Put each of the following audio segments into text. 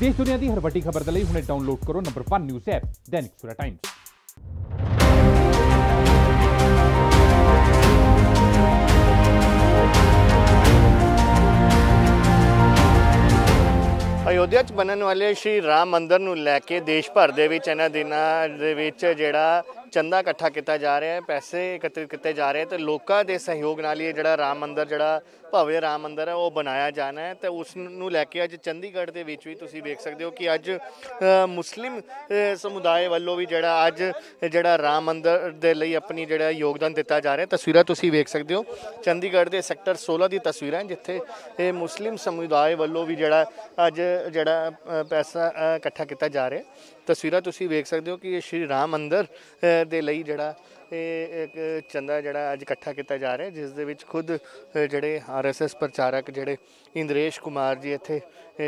देश दुनिया की हर वड्डी खबर के लिए हुणे डाउनलोड करो number 1 news app Dainik Savera times. Ayodhya च बनने वाले श्री राम मंदिर नूं लैके देश भर दे विच इन्हां दिनां दे विच जिहड़ा चंदा इकट्ठा किया जा रहा है, पैसे एकत्रित किए जा रहे हैं, तो लोगों के सहयोग नाल ये जिहड़ा राम मंदिर जिहड़ा भव्य राम मंदिर है वो बनाया जाना है। तो उस नूं लैके अज चंडीगढ़ दे विच भी तुसीं वेख सकते हो कि अज मुस्लिम समुदाय वालों भी जिहड़ा अज जिहड़ा राम मंदिर दे लई अपनी जिहड़ा योगदान दिता जा रहा है। तस्वीरां तुसीं वेख सकते हो चंडीगढ़ के सैक्टर 16 की तस्वीरां जिथे मुस्लिम समुदाय वालों भी जिहड़ा अज जिहड़ा पैसा इकट्ठा किया जा रहा है। तस्वीरां तुसीं वेख सकते हो कि श्री राम मंदिर दे लई जिहड़ा एक चंदा जिहड़ा अज इकट्ठा किया जा रहा है, जिस दे विच खुद जिहड़े RSS प्रचारक जिहड़े इंद्रेश कुमार जी इत्थे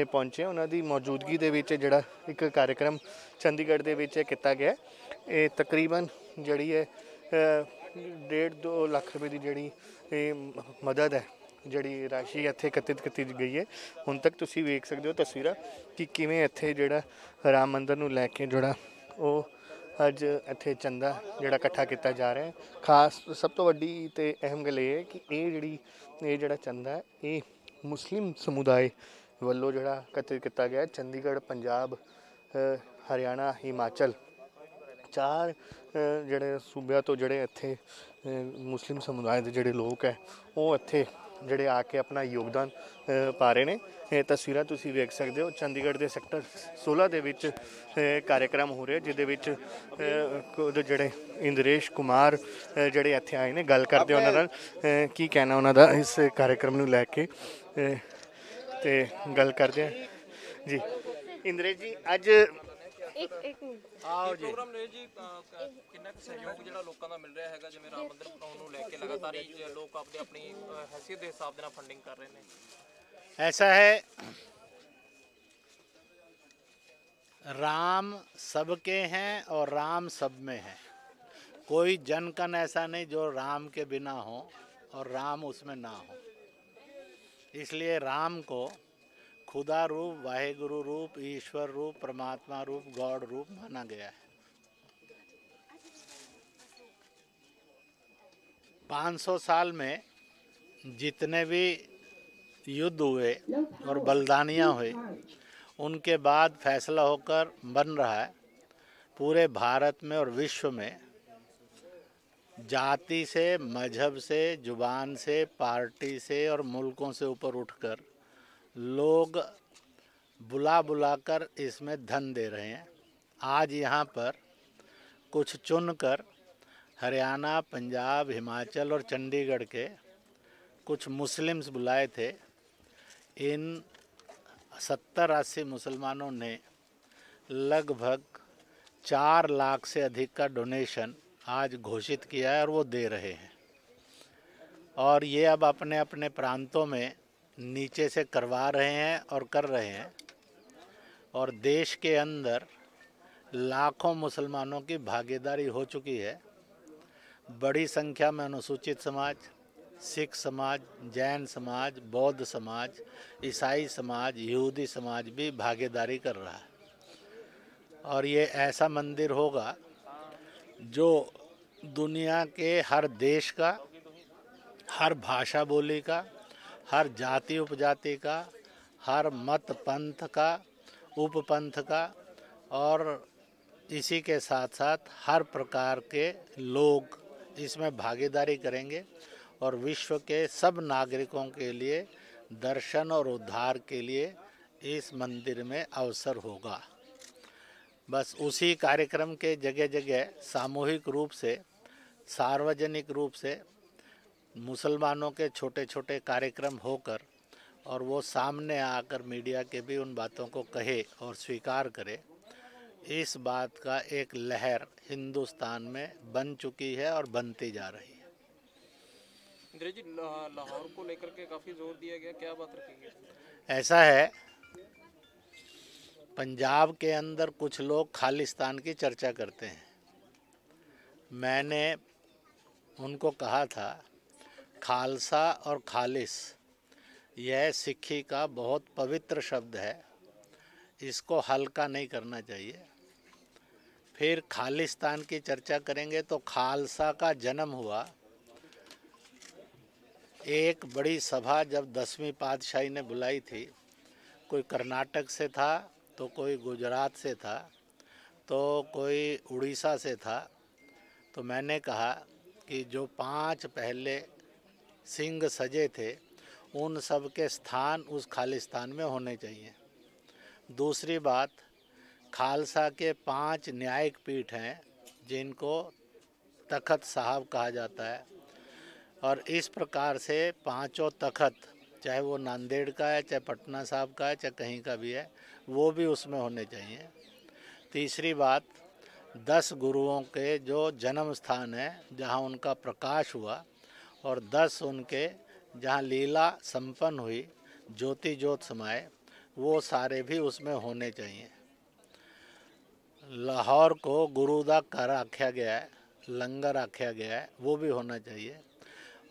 पहुंचे, उन्हां दी मौजूदगी दे विच जिहड़ा एक कार्यक्रम चंडीगढ़ दे विच कीता गया। ये तकरीबन जिहड़ी है 1.5-2 लाख रुपए की जिहड़ी मदद है जिहड़ी राशि इत्थे एकत्रित की गई है। हुण तक तुसीं वेख सकते हो तस्वीरां कि किवें इत्थे जिहड़ा राम मंदिर नूं लैके जिहड़ा वो अज इत्थे चंदा जिहड़ा इकट्ठा किया जा रहा है। खास सब तो वड्डी ते अहम गल ये है कि ये जिहड़ा चंदा है ये मुस्लिम समुदाय वालों जिहड़ा एकत्रित किया गया। चंडीगढ़, पंजाब, हरियाणा, हिमाचल 4 जिहड़े सूबिਆਂ तो जिहड़े इत्थे मुस्लिम समुदाय के जिहड़े लोग है वो इत्थे जिहड़े आके अपना योगदान पा रहे हैं। तस्वीरां तुसीं वेख सकते हो चंडीगढ़ के सैक्टर 16 के विच कार्यक्रम हो रहे जिहदे विच खुद जिहड़े इंद्रेश कुमार जिहड़े इत्थे आए ने गल करदे उन्हां नाल की कहना उन्हां दा इस कार्यक्रम नूं लैके ते गल करदे हैं जी। इंद्रेश जी अज आओ जी प्रोग्राम ने जी कितना सहयोग जिहड़ा लोकां दा मिल रहा हैगा जिवें राम मंदिर बनाउण नूं लैके लगातार ही लोग अपनी हैसियत के हिसाब दे नाल फंडिंग कर रहे हैं। ऐसा है, राम सबके हैं और राम सब में है। कोई जन कन ऐसा नहीं जो राम के बिना हो और राम उसमें ना हो। इसलिए राम को खुदा रूप, वाहेगुरु रूप, ईश्वर रूप, परमात्मा रूप, गॉड रूप माना गया है। 500 साल में जितने भी युद्ध हुए और बलिदानियाँ हुई, उनके बाद फैसला होकर बन रहा है पूरे भारत में और विश्व में जाति से, मजहब से, जुबान से, पार्टी से और मुल्कों से ऊपर उठकर लोग बुला बुलाकर इसमें धन दे रहे हैं। आज यहाँ पर कुछ चुनकर हरियाणा, पंजाब, हिमाचल और चंडीगढ़ के कुछ मुस्लिम्स बुलाए थे। इन 70-80 मुसलमानों ने लगभग 4 लाख से अधिक का डोनेशन आज घोषित किया है और वो दे रहे हैं। और ये अब अपने अपने प्रांतों में नीचे से करवा रहे हैं और कर रहे हैं। और देश के अंदर लाखों मुसलमानों की भागीदारी हो चुकी है। बड़ी संख्या में अनुसूचित समाज, सिख समाज, जैन समाज, बौद्ध समाज, ईसाई समाज, यहूदी समाज भी भागीदारी कर रहा है। और ये ऐसा मंदिर होगा जो दुनिया के हर देश का, हर भाषा बोली का, हर जाति उपजाति का, हर मत पंथ का, उपपंथ का और इसी के साथ साथ हर प्रकार के लोग इसमें भागीदारी करेंगे और विश्व के सब नागरिकों के लिए दर्शन और उद्धार के लिए इस मंदिर में अवसर होगा। बस उसी कार्यक्रम के जगह जगह सामूहिक रूप से, सार्वजनिक रूप से मुसलमानों के छोटे छोटे कार्यक्रम होकर और वो सामने आकर मीडिया के भी उन बातों को कहे और स्वीकार करे, इस बात का एक लहर हिंदुस्तान में बन चुकी है और बनती जा रही है। इंद्रेश जी लाहौर को लेकर के काफ़ी जोर दिया गया, क्या बात रखेंगे? ऐसा है, पंजाब के अंदर कुछ लोग खालिस्तान की चर्चा करते हैं। मैंने उनको कहा था खालसा और खालिस यह सिक्खी का बहुत पवित्र शब्द है। इसको हल्का नहीं करना चाहिए। फिर खालिस्तान की चर्चा करेंगे तो खालसा का जन्म हुआ। एक बड़ी सभा जब 10वीं पातशाही ने बुलाई थी, कोई कर्नाटक से था, तो कोई गुजरात से था, तो कोई उड़ीसा से था। तो मैंने कहा कि जो 5 पहले सिंह सजे थे उन सब के स्थान उस खालिस्तान में होने चाहिए। दूसरी बात, खालसा के 5 न्यायिक पीठ हैं जिनको तखत साहब कहा जाता है, और इस प्रकार से 5 तखत, चाहे वो नांदेड़ का है, चाहे पटना साहब का है, चाहे कहीं का भी है, वो भी उसमें होने चाहिए। तीसरी बात, 10 गुरुओं के जो जन्म स्थान है जहाँ उनका प्रकाश हुआ, और 10 उनके जहाँ लीला संपन्न हुई, ज्योति ज्योत समाए, वो सारे भी उसमें होने चाहिए। लाहौर को गुरुदा कर आख्या गया है, लंगर आख्या गया है, वो भी होना चाहिए।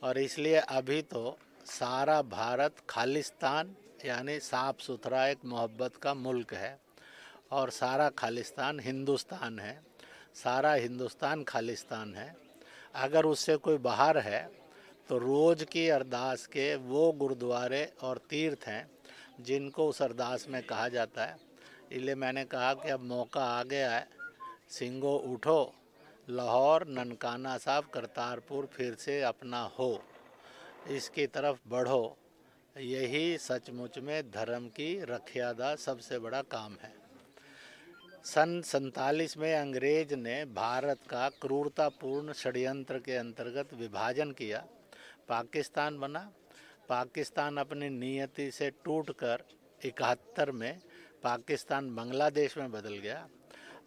और इसलिए अभी तो सारा भारत खालिस्तान यानी साफ़ सुथरा एक मोहब्बत का मुल्क है, और सारा खालिस्तान हिंदुस्तान है, सारा हिंदुस्तान खालिस्तान है। अगर उससे कोई बाहर है तो रोज़ की अरदास के वो गुरुद्वारे और तीर्थ हैं जिनको उस अरदास में कहा जाता है। इसलिए मैंने कहा कि अब मौका आ गया है, सिंगो उठो, लाहौर, ननकाना साहब, करतारपुर फिर से अपना हो, इसकी तरफ बढ़ो। यही सचमुच में धर्म की रक्षा का सबसे बड़ा काम है। सन 47 में अंग्रेज ने भारत का क्रूरतापूर्ण षड्यंत्र के अंतर्गत विभाजन किया, पाकिस्तान बना। पाकिस्तान अपनी नियति से टूटकर 71 में पाकिस्तान बांग्लादेश में बदल गया।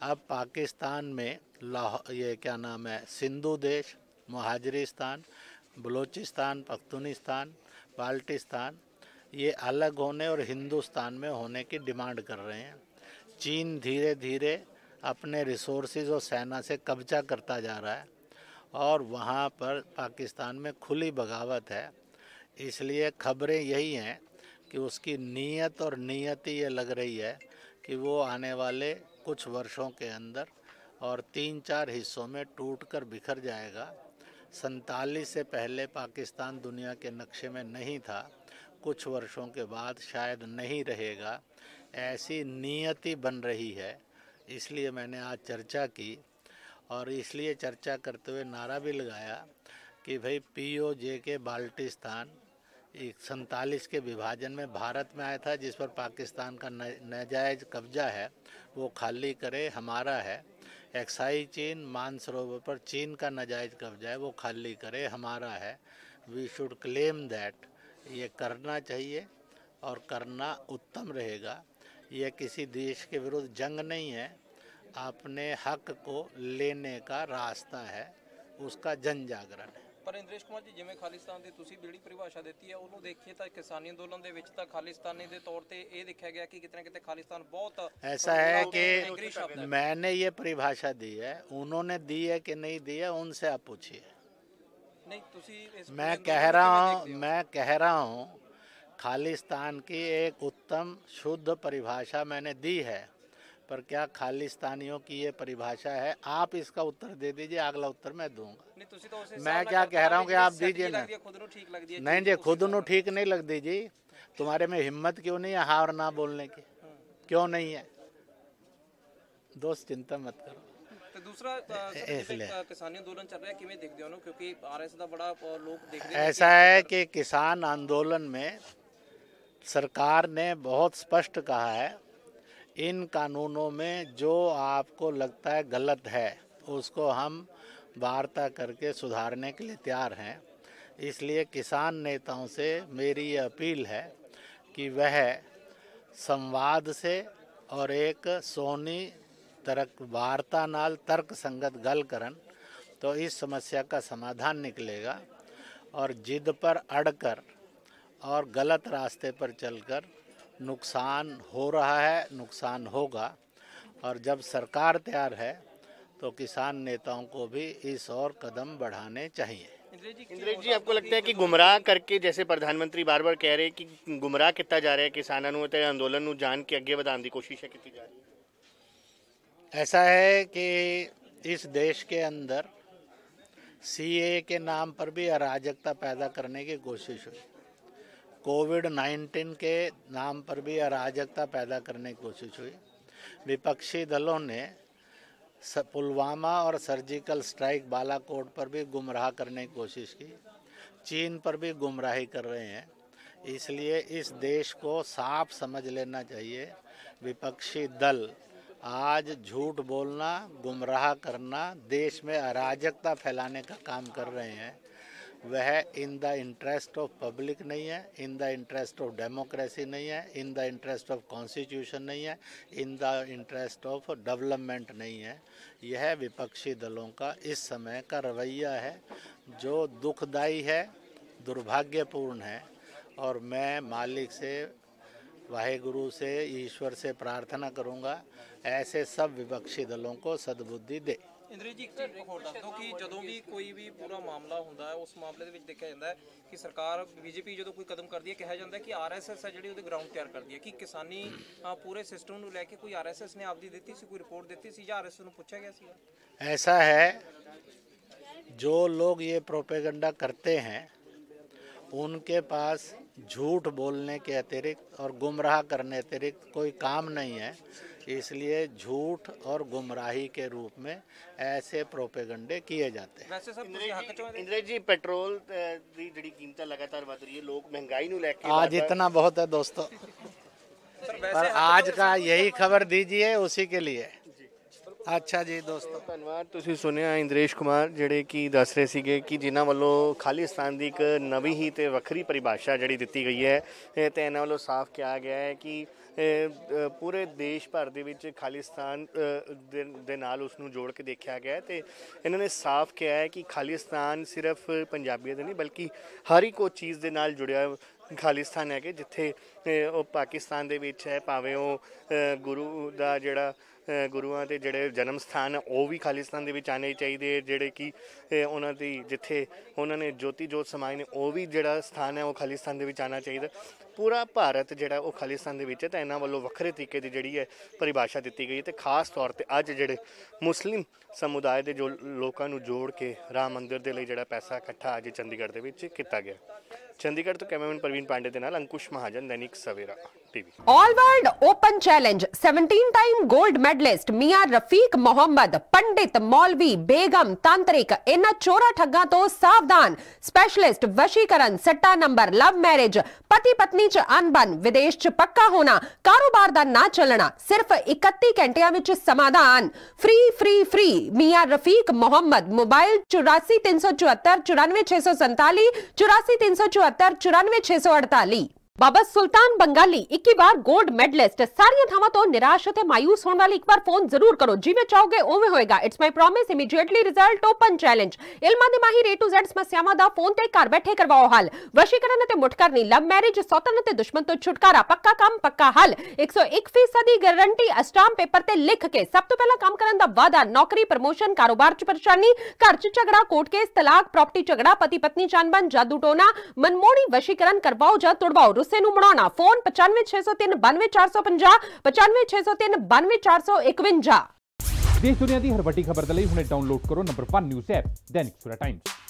अब पाकिस्तान में ये क्या नाम है, सिंधु देश, मुहाजिरिस्तान, बलूचिस्तान, पख्तूनिस्तान, बाल्टिस्तान, ये अलग होने और हिंदुस्तान में होने की डिमांड कर रहे हैं। चीन धीरे धीरे अपने रिसोर्सेज और सेना से कब्जा करता जा रहा है, और वहाँ पर पाकिस्तान में खुली बगावत है। इसलिए खबरें यही हैं कि उसकी नीयत और नियति ये लग रही है कि वो आने वाले कुछ वर्षों के अंदर और 3-4 हिस्सों में टूटकर बिखर जाएगा। 47 से पहले पाकिस्तान दुनिया के नक्शे में नहीं था, कुछ वर्षों के बाद शायद नहीं रहेगा, ऐसी नियति बन रही है। इसलिए मैंने आज चर्चा की, और इसलिए चर्चा करते हुए नारा भी लगाया कि भाई POJ के बाल्टिस्तान 47 के विभाजन में भारत में आया था, जिस पर पाकिस्तान का नाजायज कब्जा है, वो खाली करे, हमारा है। एक्साई चीन, मानसरोवर पर चीन का नाजायज कब्जा है, वो खाली करे, हमारा है। We should claim that. ये करना चाहिए और करना उत्तम रहेगा। यह किसी देश के विरुद्ध जंग नहीं है, अपने हक को लेने का रास्ता है, उसका जन जागरण है। ਪਰ ਇੰਦਰੇਸ਼ ਕੁਮਾਰ ਜੀ, ਜਿਵੇਂ ਖਾਲਿਸਤਾਨ ਦੀ ਤੁਸੀਂ ਜਿਹੜੀ ਪਰਿਭਾਸ਼ਾ ਦਿੱਤੀ ਹੈ, ਉਹਨੂੰ ਦੇਖੀਏ ਤਾਂ ਕਿਸਾਨੀ ਅੰਦੋਲਨ ਦੇ ਵਿੱਚ ਤਾਂ ਖਾਲਿਸਤਾਨੀ ਦੇ ਤੌਰ ਤੇ ਇਹ ਦੇਖਿਆ ਗਿਆ ਕਿ ਕਿਤੇ ਨਾ ਕਿਤੇ ਖਾਲਿਸਤਾਨ ਬਹੁਤ ऐसा है कि मैंने ये परिभाषा दी है, उन्होंने दी है कि नहीं दी है, उनसे आप पूछिए। ਨਹੀਂ ਤੁਸੀਂ ਇਸ मैं कह रहा हूँ खालिस्तान की एक उत्तम शुद्ध परिभाषा मैंने दी है, पर क्या खालिस्तानियों की ये परिभाषा है? आप इसका उत्तर दे दीजिए, अगला उत्तर मैं दूंगा। ਨਹੀਂ ਤੁਸੀਂ ਤਾਂ ਉਸੇ मैं क्या कह रहा हूँ कि आप दीजिए ना। ਖੁਦ ਨੂੰ ਠੀਕ ਲੱਗਦੀ ਹੈ नहीं जी, खुद ਨੂੰ ठीक नहीं लगती जी। तुम्हारे में हिम्मत क्यों नहीं है हाँ और ना बोलने की? क्यों नहीं है? दोस्त चिंता मत करो। ਤੇ ਦੂਸਰਾ ਕਿਸਾਨੀ ਅੰਦੋਲਨ ਚੱਲ ਰਿਹਾ, ਕਿਵੇਂ ਦੇਖਦੇ ਹੋ ਉਹਨੂੰ? ਕਿਉਂਕਿ RS ਦਾ ਬੜਾ ਲੋਕ ਦੇਖਦੇ ਨੇ। ऐसा है कि किसान आंदोलन में सरकार ने बहुत स्पष्ट कहा है, इन कानूनों में जो आपको लगता है गलत है उसको हम वार्ता करके सुधारने के लिए तैयार हैं। इसलिए किसान नेताओं से मेरी ये अपील है कि वह संवाद से और एक सोनी वार्ता नाल तर्क संगत गल करन तो इस समस्या का समाधान निकलेगा। और जिद पर अड़कर और गलत रास्ते पर चलकर नुकसान हो रहा है, नुकसान होगा। और जब सरकार तैयार है तो किसान नेताओं को भी इस और कदम बढ़ाने चाहिए। इंद्रेश जी, आपको लगता है कि गुमराह करके, जैसे प्रधानमंत्री बार बार कह रहे हैं कि गुमराह किया जा रहा है किसानों ਨੂੰ ਤੇ ਅੰਦੋਲਨ ਨੂੰ ਜਾਣ ਕੇ ਅੱਗੇ ਵਧਾਉਣ ਦੀ ਕੋਸ਼ਿਸ਼ ਕੀਤੀ ਜਾ ਰਹੀ है? ऐसा है कि इस देश के अंदर सीए के नाम पर भी अराजकता पैदा करने की कोशिश हुई, कोविड-19 के नाम पर भी अराजकता पैदा करने की कोशिश हुई। विपक्षी दलों ने पुलवामा और सर्जिकल स्ट्राइक बालाकोट पर भी गुमराह करने की कोशिश की, चीन पर भी गुमराही कर रहे हैं। इसलिए इस देश को साफ समझ लेना चाहिए, विपक्षी दल आज झूठ बोलना, गुमराह करना, देश में अराजकता फैलाने का काम कर रहे हैं। वह in the interest of public नहीं है, in the interest of democracy नहीं है, in the interest of constitution नहीं है, in the interest of development नहीं है। यह विपक्षी दलों का इस समय का रवैया है, जो दुखदाई है, दुर्भाग्यपूर्ण है। और मैं मालिक से, वाहेगुरु से, ईश्वर से प्रार्थना करूंगा ऐसे सब विपक्षी दलों को सद्बुद्धि दे। ਇੰਦਰਜੀਤ ਜੀ, ਇੱਕ ਚੀਜ਼ ਹੋਰ ਦੱਸ ਦਿਓ ਕਿ ਜਦੋਂ ਵੀ ਕੋਈ ਵੀ ਪੂਰਾ ਮਾਮਲਾ ਹੁੰਦਾ ਹੈ, ਉਸ ਮਾਮਲੇ ਦੇ ਵਿੱਚ ਦੇਖਿਆ ਜਾਂਦਾ ਹੈ ਕਿ ਸਰਕਾਰ ਬੀਜੇਪੀ ਜਦੋਂ ਕੋਈ ਕਦਮ ਕਰਦੀ ਹੈ, ਕਿਹਾ ਜਾਂਦਾ ਹੈ ਕਿ ਆਰਐਸਐਸ ਹੈ ਜਿਹੜੀ ਉਹਦੇ ਗਰਾਊਂਡ ਤਿਆਰ ਕਰਦੀ ਹੈ। ਕਿ ਕਿਸਾਨੀ ਪੂਰੇ ਸਿਸਟਮ ਨੂੰ ਲੈ ਕੇ ਕੋਈ ਆਰਐਸਐਸ ਨੇ ਆਪਦੀ ਦਿੱਤੀ ਸੀ, ਕੋਈ ਰਿਪੋਰਟ ਦਿੱਤੀ ਸੀ ਜਾਂ ਆਰਐਸਐਸ ਨੂੰ ਪੁੱਛਿਆ ਗਿਆ ਸੀ? ऐसा है, जो लोग ये प्रोपेगेंडा करते हैं उनके पास झूठ बोलने के अतिरिक्त और गुमराह करने अतिरिक्त कोई काम नहीं है। इसलिए झूठ और गुमराही के रूप में ऐसे प्रोपेगेंडे किए जाते हैं। ਵੈਸੇ ਸਰ ਤੁਸੀਂ ਹੱਕ ਚੋਂ ਇੰਦਰੇਸ਼ ਜੀ, ਪੈਟਰੋਲ ਦੀ ਜਿਹੜੀ ਕੀਮਤਾਂ ਲਗਾਤਾਰ ਵਧ ਰਹੀ ਹੈ, ਲੋਕ ਮਹਿੰਗਾਈ ਨੂੰ ਲੈ ਕੇ आज इतना बहुत है दोस्तों, ਸਰ पर ਵੈਸੇ आज का यही खबर दीजिए उसी के लिए। अच्छा जी दोस्तों, ਧੰਨਵਾਦ। ਤੁਸੀਂ ਸੁਣਿਆ ਇੰਦਰੇਸ਼ ਕੁਮਾਰ ਜਿਹੜੇ ਕਿ ਦੱਸ ਰਹੇ ਸੀਗੇ ਕਿ ਜਿਨ੍ਹਾਂ ਵੱਲੋਂ ਖਾਲਿਸਤਾਨ ਦੀ ਇੱਕ ਨਵੀਂ ਹੀ ਤੇ ਵੱਖਰੀ ਪਰਿਭਾਸ਼ਾ ਜਿਹੜੀ ਦਿੱਤੀ ਗਈ ਹੈ, ਤੇ ਇਹਨਾਂ ਵੱਲੋਂ ਸਾਫ਼ ਕਿਹਾ ਗਿਆ ਹੈ ਕਿ ਪੂਰੇ ਦੇਸ਼ ਭਰ ਦੇ ਵਿੱਚ ਖਾਲਿਸਤਾਨ ਦੇ ਨਾਲ ਉਸ ਨੂੰ ਜੋੜ ਕੇ ਦੇਖਿਆ ਗਿਆ ਤੇ ਇਹਨਾਂ ਨੇ ਸਾਫ਼ ਕਿਹਾ ਹੈ ਕਿ ਖਾਲਿਸਤਾਨ ਸਿਰਫ ਪੰਜਾਬੀਆਂ ਦੇ ਨਹੀਂ ਬਲਕਿ ਹਰ ਇੱਕ ਉਹ ਚੀਜ਼ ਦੇ ਨਾਲ ਜੁੜਿਆ ਖਾਲਿਸਤਾਨ ਹੈ ਕਿ ਜਿੱਥੇ ਉਹ ਪਾਕਿਸਤਾਨ ਦੇ ਵਿੱਚ ਹੈ, ਭਾਵੇਂ ਉਹ ਗੁਰੂ ਦਾ ਜਿਹੜਾ ਗੁਰੂਆਂ ਦੇ ਜਿਹੜੇ ਜਨਮ ਸਥਾਨ ਉਹ ਵੀ ਖਾਲਿਸਤਾਨ ਦੇ ਵਿੱਚ ਆਉਣੇ ਚਾਹੀਦੇ, ਜਿਹੜੇ ਕਿ ਉਹਨਾਂ ਦੀ ਜਿੱਥੇ ਉਹਨਾਂ ਨੇ ਜੋਤੀ ਜੋਤ ਸਮਾਏ ਨੇ ਉਹ ਵੀ ਜਿਹੜਾ ਸਥਾਨ ਹੈ ਉਹ ਖਾਲਿਸਤਾਨ ਦੇ ਵਿੱਚ ਆਉਣਾ ਚਾਹੀਦਾ। ਪੂਰਾ ਭਾਰਤ ਜਿਹੜਾ ਉਹ ਖਾਲਿਸਤਾਨ ਦੇ ਵਿੱਚ ਹੈ, ਤਾਂ ਇਹਨਾਂ ਵੱਲੋਂ ਵੱਖਰੇ ਤਰੀਕੇ ਦੀ ਜਿਹੜੀ ਹੈ ਪਰਿਭਾਸ਼ਾ ਦਿੱਤੀ ਗਈ ਹੈ। ਤੇ ਖਾਸ ਤੌਰ ਤੇ ਅੱਜ ਜਿਹੜੇ ਮੁਸਲਿਮ ਸਮੁਦਾਇ ਦੇ ਜੋ ਲੋਕਾਂ ਨੂੰ ਜੋੜ ਕੇ ਰਾਮ ਮੰਦਿਰ ਦੇ ਲਈ ਜਿਹੜਾ ਪੈਸਾ ਇਕੱਠਾ ਅੱਜ ਚੰਡੀਗੜ੍ਹ ਦੇ ਵਿੱਚ ਕੀਤਾ ਗਿਆ। चंडीगढ़ तो कैमरामैन प्रवीण पांडे के नाल Ankush Mahajan, Dainik Savera TV. All world open challenge 17 time gold medalist मियां रफीक मोहम्मद, पंडित, मौलवी, बेगम, तांत्रिक, इन चोरा ठग्गां तो सावधान। स्पेशलिस्ट वशीकरण, सट्टा नंबर, लव मैरिज, पति पत्नी च अनबन, विदेश च पक्का होना, कारोबार दा ना चलना, सिर्फ 31 घंटियां विच समाधान। फ्री फ्री फ्री मियां रफीक मोहम्मद। मोबाइल 84 374 94 647 84 374 94 648। बाबा सुल्तान बंगाली 21 बार गोल्ड मेडलिस्ट। सारियां थावां तो निराश ते मायूस होने वाले एक बार फोन जरूर करो, जिवें चाहोगे उवें होएगा। It's my promise, immediately result, open challenge. इल्मां दे माहिर A to Z समस्यावां दा फोन ते घर बैठे करवाओ हल। वशीकरण ते मुठकरनी, लव मैरिज, सौतन ते दुश्मन तो छुटकारा, पक्का काम पक्का हल। 101% गारंटी, अस्टाम पेपर ते लिख के। सब तो पहला काम करन दा वादा, नौकरी, प्रमोशन, कारोबार च परेशानी, घर च झगड़ा, कोर्ट केस, तलाक, प्रॉपर्टी झगड़ा, पति पत्नी चानबन, जादू टोना, मनमोहनी वशीकरण करवाओ जा तुड़वाओ। रुस्से नूं मनाउणा। फोन 95 603 92 450 95 603 92 451। देश दुनिया की हर वड्डी खबर दे लई हुणे डाउनलोड करो number 1 news app Dainik Savera times.